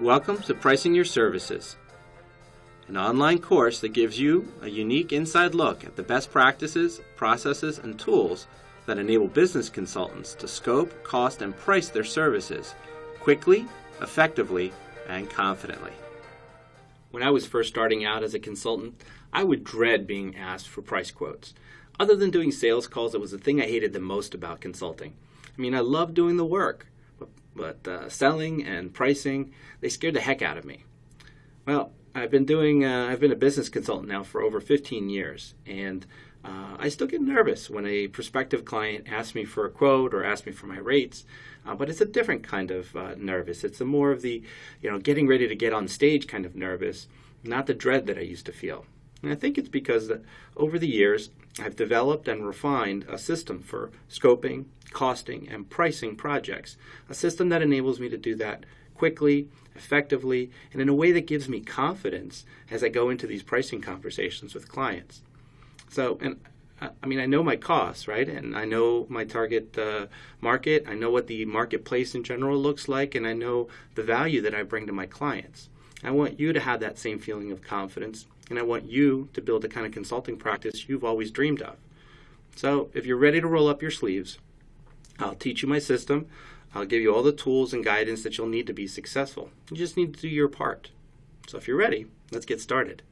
Welcome to Pricing Your Services, an online course that gives you a unique inside look at the best practices, processes, and tools that enable business consultants to scope, cost, and price their services quickly, effectively, and confidently. When I was first starting out as a consultant, I would dread being asked for price quotes. Other than doing sales calls, it was the thing I hated the most about consulting. I mean, I loved doing the work, but selling and pricing, they scared the heck out of me. Well, I've been a business consultant now for over 15 years, and I still get nervous when a prospective client asks me for a quote or asks me for my rates, but it's a different kind of nervous. It's a more of the, getting ready to get on stage kind of nervous, not the dread that I used to feel. And I think it's because that over the years, I've developed and refined a system for scoping, costing, and pricing projects, a system that enables me to do that quickly, effectively, and in a way that gives me confidence as I go into these pricing conversations with clients. So, I know my costs, right? And I know my target market. I know what the marketplace in general looks like, and I know the value that I bring to my clients. I want you to have that same feeling of confidence, and I want you to build the kind of consulting practice you've always dreamed of. So if you're ready to roll up your sleeves, I'll teach you my system. I'll give you all the tools and guidance that you'll need to be successful. You just need to do your part. So if you're ready, let's get started.